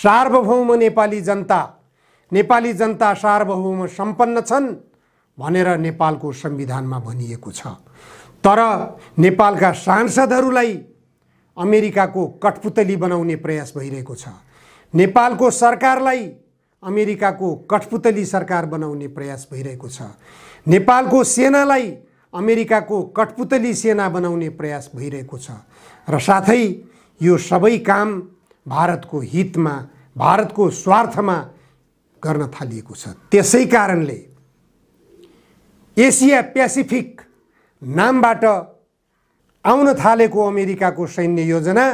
सार्वभौम नेपाली जनता सार्वभौम सम्पन्न छन् भनेर नेपालको संविधानमा भनिएको छ। तर नेपालका सांसदहरूलाई अमेरिकाको कठपुतली बनाउने प्रयास भइरहेको छ। नेपालको सरकारलाई अमेरिकाको कठपुतली सरकार बनाउने प्रयास भइरहेको छ। नेपालको सेनालाई अमेरिकाको कठपुतली सेना बनाउने प्रयास भइरहेको छ र साथै यो सबै काम भारतको हितमा, भारतको स्वार्थमा गर्न थालिएको छ। त्यसै कारणले एसिया पेसिफिक नामबाट आउन थालेको अमेरिकाको सैन्य योजना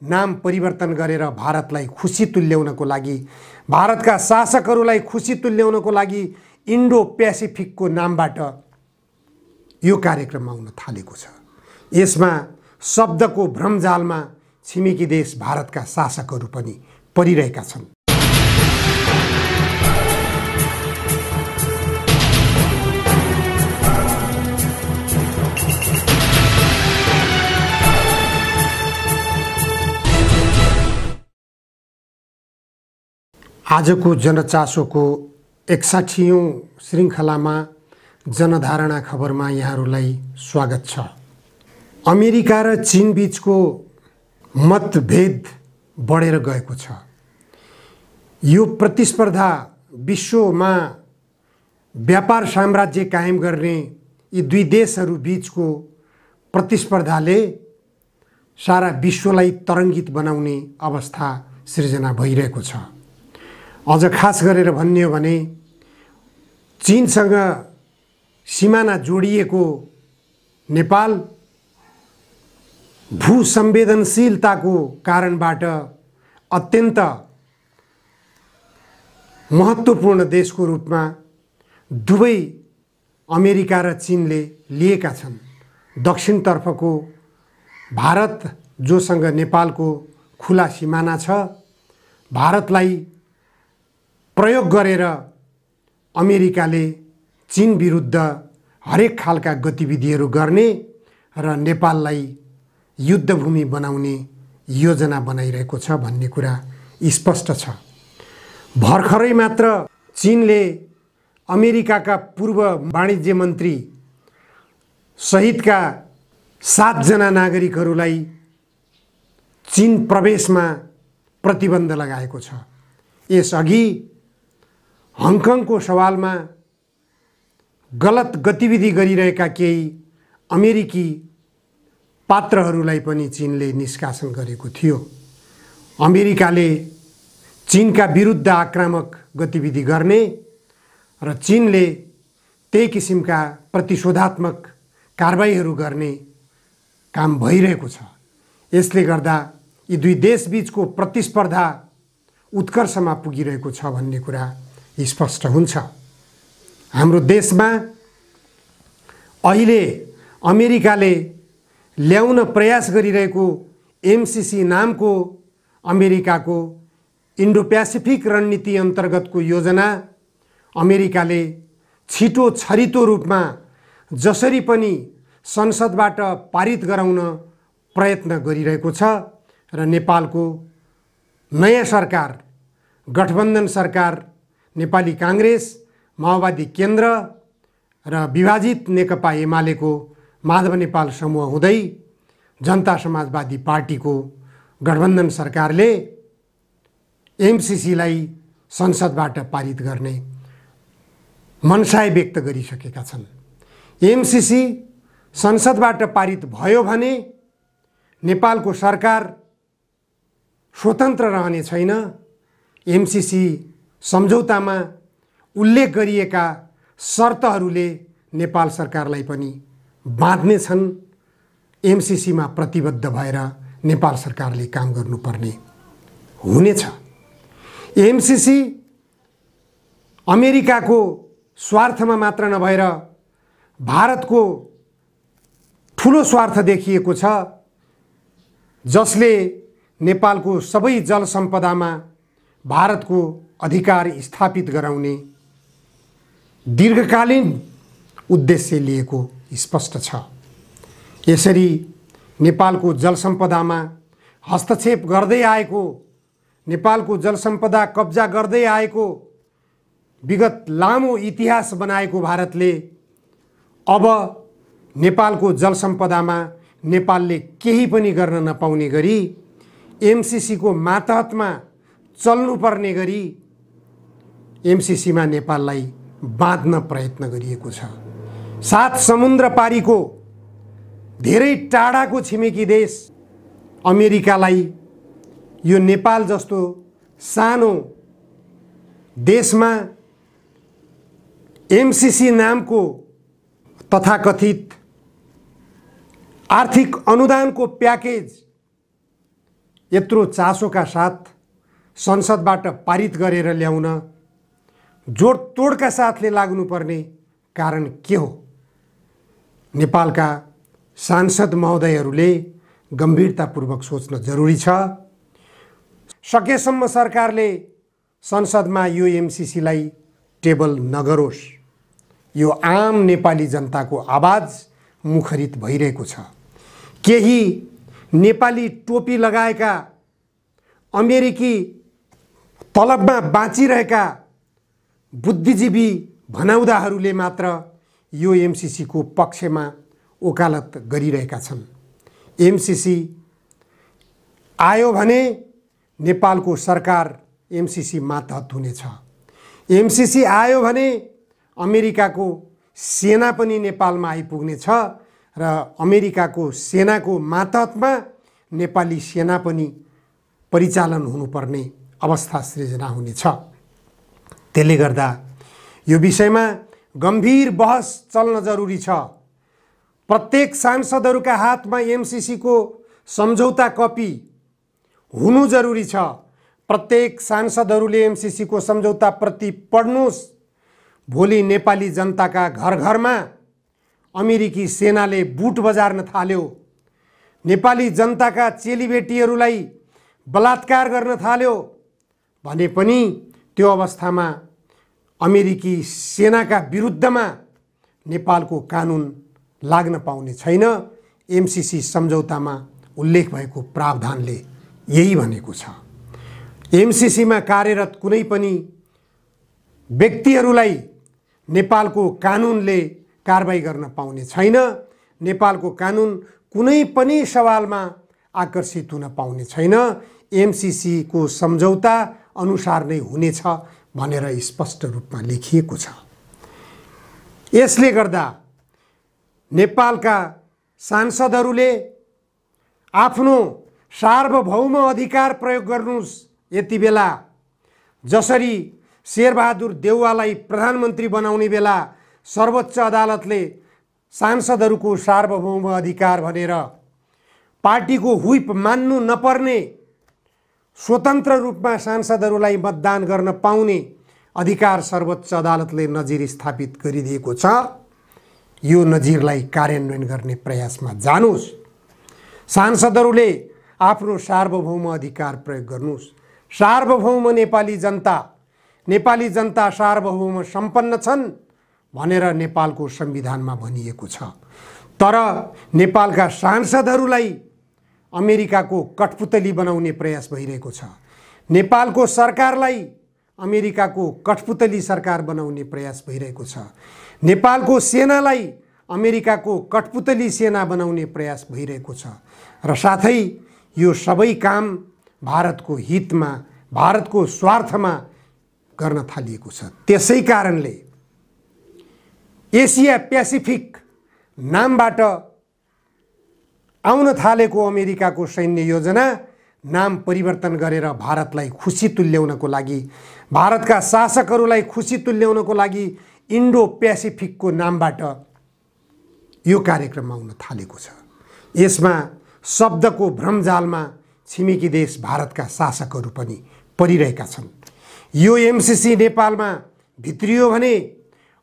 नाम परिवर्तन गरेर भारतलाई खुसी तुल्याउनको लागि, भारतका शासकहरूलाई खुसी तुल्याउनको लागि इन्डो पेसिफिकको नामबाट यो कार्यक्रम आउन थालेको छ। यसमा शब्दको भ्रमजालमा छिमेकी देश भारतका शासकहरू पनि परिरहेका छन्। आजको जनचासोको 61औं श्रृङ्खलामा जनधारणा खबरमा यहाँहरूलाई स्वागत छ। अमेरिका र चीन बीचको मतभेद बढेर गएको छ। यो प्रतिस्पर्धा विश्वमा व्यापार साम्राज्य कायम गर्ने यी दुई देशहरू बीचको प्रतिस्पर्धाले सारा विश्वलाई तरङ्गित बनाउने अवस्था सृजना भइरहेको छ। अझ खास गरेर भन्ने हो भने चीनसँग सीमाना जोडिएको नेपाल भूसंवेदनशीलताको कारणबाट अत्यन्त महत्त्वपूर्ण देशको रूपमा दुवै अमेरिका र चीनले लिएका छन्। दक्षिणतर्फको भारत जोसँग नेपालको खुला सीमाना छ, भारतलाई प्रयोग गरेर अमेरिकाले चीन विरुद्ध हरेक खालका गतिविधिहरू गर्ने र नेपाललाई युद्धभूमि बनाउने योजना बनाइरहेको छ भन्ने कुरा स्पष्ट छ। भर्खरै मात्र चीनले अमेरिकाका पूर्व वाणिज्य मन्त्री सहितका 7 जना नागरिकहरूलाई चीन प्रवेशमा प्रतिबन्ध लगाएको छ। यसअघि हङकङको सवालमा गलत गतिविधि गरिरहेका केही अमेरिकी पात्रहरूलाई पनि चीनले निष्कासन गरेको थियो। अमेरिकाले चीनका विरुद्ध आक्रामक गतिविधि गर्ने र चीनले त्यही किसिमका प्रतिशोधात्मक कारबाहीहरू गर्ने काम भइरहेको छ। यसले गर्दा यी दुई देशबीचको प्रतिस्पर्धा उत्कर्षमा पुगिरहेको छ भन्ने कुरा स्पष्ट हुन्छ। हाम्रो देशमा अहिले अमेरिकाले ल्याउन प्रयास गरिरहेको एमसीसी नामको अमेरिकाको इन्डो पेसिफिक रणनीति अन्तर्गतको योजना अमेरिकाले छिटो छरितो रूपमा जसरी पनि संसदबाट पारित गराउन प्रयत्न गरिरहेको छ र नेपालको नयाँ सरकार, गठबन्धन सरकार, नेपाली काङ्ग्रेस, माओवादी केन्द्र र विभाजित नेकपा एमालेको माधव नेपाल समूह हुँदै जनता समाजवादी पार्टीको गठबन्धन सरकारले एमसीसीलाई संसदबाट पारित गर्ने मनसाय व्यक्त गरिसकेका छन्। एमसीसी संसदबाट पारित भयो भने नेपालको सरकार स्वतन्त्र रहने छैन। एमसीसी सम्झौतामा उल्लेख गरिएका शर्तहरूले नेपाल सरकारलाई पनि बाँध्ने छन्। एमसीसीमा प्रतिबद्ध भएर नेपाल सरकारले काम गर्नुपर्ने हुनेछ। एमसीसी अमेरिकाको स्वार्थमा मात्र नभएर भारतको ठुलो स्वार्थ देखिएको छ, जसले नेपालको सबै जल सम्पदामा भारतको अधिकार स्थापित गराउने दीर्घकालीन उद्देश्य लिएको स्पष्ट छ। यसरी नेपालको जल सम्पदामा हस्तक्षेप गर्दै आएको नेपालको जलसम्पदा कब्जा गर्दै आएको विगत लामो इतिहास बनाएको भारतले अब नेपालको जलसम्पदामा नेपालले केही पनि गर्न नपाउने गरी एमसीसीको मातहतमा चल्नुपर्ने गरी एमसीसीमा नेपाललाई बाँध्न प्रयत्न गरिएको छ। 7 समुद्र पारीको धेरै टाढाको छिमेकी देश अमेरिकालाई यो नेपाल जस्तो सानो देशमा एमसीसी नामको तथाकथित आर्थिक अनुदानको प्याकेज यत्रो चासोका साथ संसदबाट पारित गरेर ल्याउन जोडतोडका साथले लाग्नुपर्ने कारण के हो? नेपालका सांसद महोदयहरूले गम्भीरतापूर्वक सोच्न जरुरी छ। सकेसम्म सरकारले संसदमा यो एमसीसीलाई टेबल नगरोस्। यो आम नेपाली जनताको आवाज मुखरित भइरहेको छ। केही नेपाली टोपी लगाएका अमेरिकी तलबमा बाँचिरहेका बुद्धिजीवी भनाउँदाहरूले मात्र यो एमसीसीको पक्षमा वकालत गरिरहेका छन्। एमसीसी आयो भने नेपालको सरकार एमसीसी मातहत हुनेछ। एमसीसी आयो भने अमेरिकाको सेना पनि नेपालमा आइपुग्नेछ र अमेरिकाको सेनाको मातहतमा नेपाली सेना पनि परिचालन हुनुपर्ने अवस्था सृजना हुनेछ। त्यसले गर्दा यो विषयमा गम्भीर बहस चल्न जरुरी छ। प्रत्येक सांसदहरूका हातमा एमसीसीको सम्झौता कपी हुनु जरुरी छ। प्रत्येक सांसदहरूले एमसीसीको सम्झौता प्रति पढ्नुस्। भोलि नेपाली जनताका घर घरमा अमेरिकी सेनाले बुट बजार्न थाल्यो, नेपाली जनताका चेलीबेटीहरूलाई बलात्कार गर्न थाल्यो भने पनि त्यो अवस्थामा अमेरिकी सेनाका विरुद्धमा नेपालको कानुन लाग्न पाउने छैन। एमसीसी सम्झौतामा उल्लेख भएको प्रावधानले यही भनेको छ। एमसीसीमा कार्यरत कुनै पनि व्यक्तिहरूलाई नेपालको कानुनले कारबाही गर्न पाउने छैन। नेपालको कानुन कुनै पनि सवालमा आकर्षित हुन पाउने छैन। एमसीसीको सम्झौता अनुसार नै हुनेछ भनेर स्पष्ट रूपमा लेखिएको छ। यसले गर्दा नेपालका सांसदहरूले आफ्नो सार्वभौम अधिकार प्रयोग गर्नुस्। यति बेला जसरी शेरबहादुर देउवालाई प्रधानमन्त्री बनाउने बेला सर्वोच्च अदालतले सांसदहरूको सार्वभौम अधिकार भनेर पार्टीको व्हिप मान्नु नपर्ने, स्वतन्त्र रूपमा सांसदहरूलाई मतदान गर्न पाउने अधिकार सर्वोच्च अदालतले नजिर स्थापित गरिदिएको छ। यो नजिरलाई कार्यान्वयन गर्ने प्रयासमा जानुस्। सांसदहरूले आफ्नो सार्वभौम अधिकार प्रयोग गर्नुस्। सार्वभौम नेपाली जनता सार्वभौम सम्पन्न छन् भनेर नेपालको संविधानमा भनिएको छ। तर नेपालका सांसदहरूलाई अमेरिकाको कठपुतली बनाउने प्रयास भइरहेको छ। नेपालको सरकारलाई अमेरिकाको कठपुतली सरकार बनाउने प्रयास भइरहेको छ। नेपालको सेनालाई अमेरिकाको कठपुतली सेना बनाउने प्रयास भइरहेको छ र साथै यो सबै काम भारतको हितमा, भारतको स्वार्थमा गर्न थालिएको छ। त्यसै कारणले एसिया पेसिफिक नामबाट आउन थालेको अमेरिकाको सैन्य योजना नाम परिवर्तन गरेर भारतलाई खुसी तुल्याउनको लागि, भारतका शासकहरूलाई खुसी तुल्याउनको लागि इन्डो पेसिफिकको नामबाट यो कार्यक्रम आउन थालेको छ। यसमा शब्दको भ्रमजालमा छिमेकी देश भारतका शासकहरू पनि परिरहेका छन्। यो एमसीसी नेपालमा भित्रियो भने,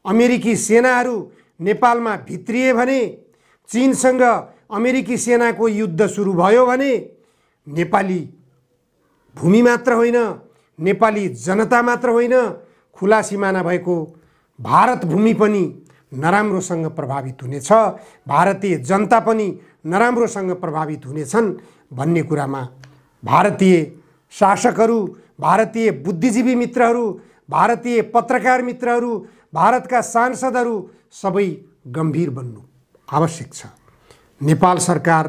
अमेरिकी सेनाहरू नेपालमा भित्रिए भने, चीनसँग अमेरिकी सेनाको युद्ध सुरु भयो भने नेपाली भूमि मात्र होइन, नेपाली जनता मात्र होइन, खुला सिमाना भएको भारत भूमि पनि नराम्रोसँग प्रभावित हुनेछ, भारतीय जनता पनि नराम्रोसँग प्रभावित हुनेछन् भन्ने कुरामा भारतीय शासकहरू, भारतीय बुद्धिजीवी मित्रहरू, भारतीय पत्रकार मित्रहरू, भारतका सांसदहरू सबै गम्भीर बन्नु आवश्यक छ। नेपाल सरकार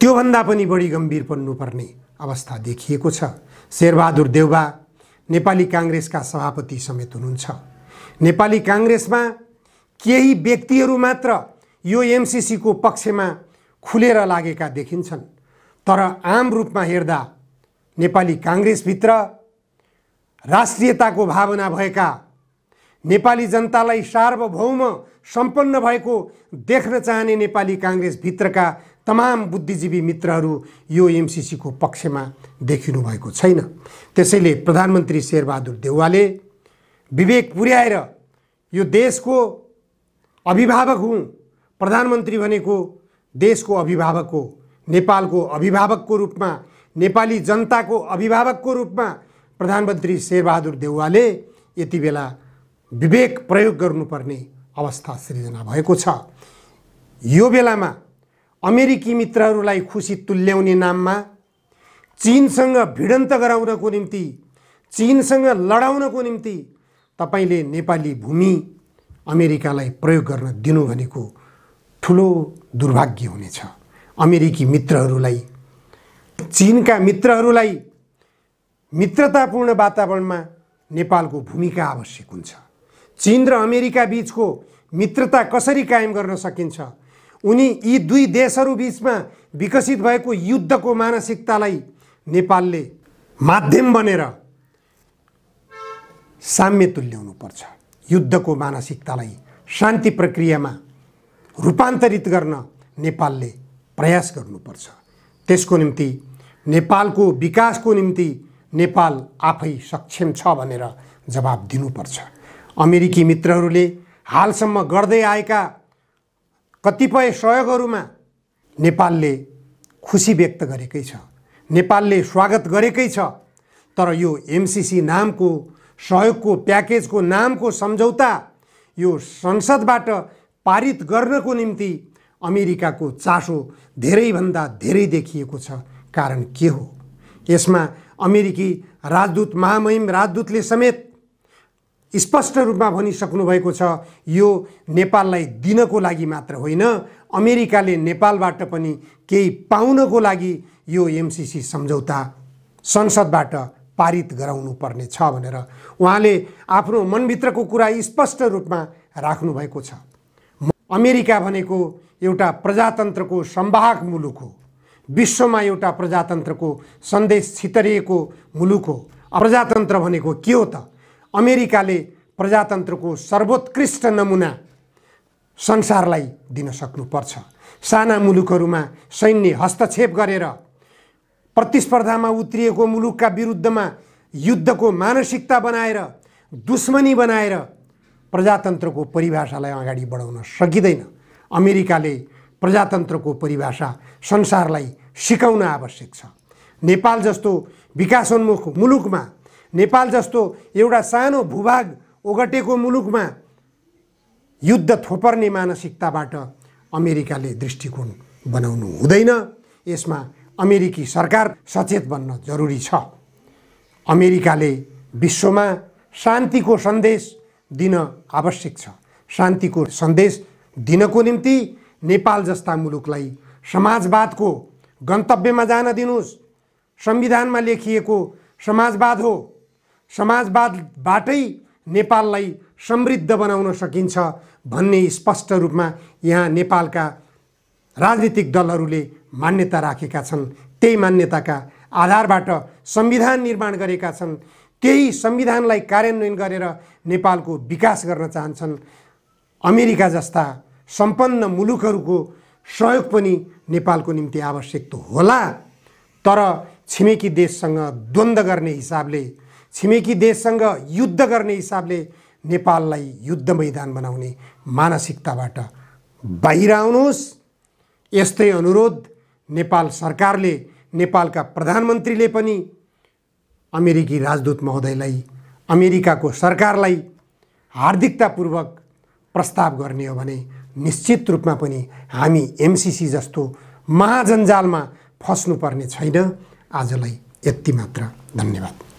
त्योभन्दा पनि बढी गम्भीर बन्नुपर्ने अवस्था देखिएको छ। शेरबहादुर देउवा नेपाली काङ्ग्रेसका सभापति समेत हुनुहुन्छ। नेपाली काङ्ग्रेसमा केही व्यक्तिहरू मात्र यो एमसीसी को पक्षमा खुलेर लागेका देखिन्छन्, तर आम रूपमा हेर्दा नेपाली काङ्ग्रेसभित्र राष्ट्रियताको भावना भएका, नेपाली जनतालाई सार्वभौम सम्पन्न भएको देख्न चाहने नेपाली काङ्ग्रेसभित्रका तमाम बुद्धिजीवी मित्रहरू यो एमसीसी को पक्षमा देखिनु भएको छैन। त्यसैले प्रधानमन्त्री शेरबहादुर देउवाले विवेक पुर्याएर यो देशको अभिभावक हुँ, प्रधानमन्त्री भनेको देशको अभिभावक हो, नेपालको अभिभावकको रूपमा, नेपाली जनताको अभिभावकको रूपमा प्रधानमन्त्री शेरबहादुर देउवाले यति बेला विवेक प्रयोग गर्नुपर्ने अवस्था सृजना भएको छ। यो बेलामा अमेरिकी मित्रहरूलाई खुसी तुल्याउने नाममा चीनसँग भिडन्त गराउनको निम्ति, चीनसँग लडाउनको निम्ति तपाईले नेपाली भूमि अमेरिकालाई प्रयोग गर्न दिनु भनेको ठुलो दुर्भाग्य हुनेछ। अमेरिकी मित्रहरूलाई, चीनका मित्रहरूलाई मित्रतापूर्ण वातावरणमा नेपालको भूमिका आवश्यक हुन्छ। चीन र अमेरिका बीचको मित्रता कसरी कायम गर्न सकिन्छ, उनी यी दुई देशहरू बीचमा विकसित भएको युद्धको मानसिकतालाई नेपालले माध्यम बनेर साम्य तुल्याउनु पर्छ। युद्धको मानसिकतालाई शान्ति प्रक्रियामा रूपान्तरित गर्न नेपालले प्रयास गर्नुपर्छ। त्यसको निम्ति नेपालको विकासको निम्ति नेपाल आफै सक्षम छ भनेर जवाब दिनुपर्छ। अमेरिकी मित्रहरूले हालसम्म गर्दै आएका कतिपय सहयोगहरूमा नेपालले खुसी व्यक्त गरेकै छ, नेपालले स्वागत गरेकै छ, तर यो एमसीसी नामको सहयोगको प्याकेजको नामको सम्झौता यो संसदबाट पारित गर्नको निम्ति अमेरिकाको चासो धेरैभन्दा धेरै देखिएको छ। कारण के हो? यसमा अमेरिकी राजदूत, महामहिम राजदूतले समेत स्पष्ट रूपमा भनिसक्नु भएको छ, यो नेपाललाई दिनको लागि मात्र होइन, अमेरिकाले नेपालबाट पनि केही पाउनको लागि यो एमसीसी सम्झौता संसदबाट पारित गराउनु पर्ने छ भनेर उहाँले आफ्नो मनभित्रको कुरा स्पष्ट रूपमा राख्नु भएको छ। अमेरिका भनेको एउटा प्रजातन्त्रको संवाहक मुलुक हो, विश्वमा एउटा प्रजातन्त्रको सन्देश छितरिएको मुलुक हो। प्रजातन्त्र भनेको के हो त? अमेरिकाले प्रजातन्त्रको सर्वोत्कृष्ट नमुना संसारलाई दिन सक्नुपर्छ। साना मुलुकहरूमा सैन्य हस्तक्षेप गरेर प्रतिस्पर्धामा उत्रिएको मुलुकका विरुद्धमा युद्धको मानसिकता बनाएर, दुश्मनी बनाएर प्रजातन्त्रको परिभाषालाई अगाडि बढाउन सकिँदैन। अमेरिकाले प्रजातन्त्रको परिभाषा संसारलाई सिकाउन आवश्यक छ। नेपाल जस्तो विकासोन्मुख मुलुकमा, नेपाल जस्तो एउटा सानो भूभाग ओगटेको मुलुकमा युद्ध थोपर्ने मानसिकताबाट अमेरिकाले दृष्टिकोण बनाउनु हुँदैन। यसमा अमेरिकी सरकार सचेत बन्न जरुरी छ। अमेरिकाले विश्वमा शान्तिको सन्देश दिन आवश्यक छ। शान्तिको सन्देश दिनको निम्ति नेपाल जस्ता मुलुकलाई समाजवादको गन्तव्यमा जान दिनुस्। संविधानमा लेखिएको समाजवाद हो, समाजवादबाटै नेपाललाई समृद्ध बनाउन सकिन्छ भन्ने स्पष्ट रूपमा यहाँ नेपालका राजनीतिक दलहरूले मान्यता राखेका छन्। त्यही मान्यताका आधारबाट संविधान निर्माण गरेका छन्। त्यही संविधानलाई कार्यान्वयन गरेर नेपालको विकास गर्न चाहन्छन्। अमेरिका जस्ता सम्पन्न मुलुकहरूको सहयोग पनि नेपालको निम्ति आवश्यक त होला, तर छिमेकी देशसँग द्वन्द्व गर्ने हिसाबले, छिमेकी देशसँग युद्ध गर्ने हिसाबले नेपाललाई युद्ध मैदान बनाउने मानसिकताबाट बाहिर आउनुहोस्। यस्तै अनुरोध नेपाल सरकारले, नेपालका प्रधानमन्त्रीले पनि अमेरिकी राजदूत महोदयलाई, अमेरिकाको सरकारलाई हार्दिकतापूर्वक प्रस्ताव गर्ने हो भने निश्चित रूपमा पनि हामी एमसीसी जस्तो महाजन्जालमा फस्नुपर्ने छैन। आजलाई यति मात्र। धन्यवाद।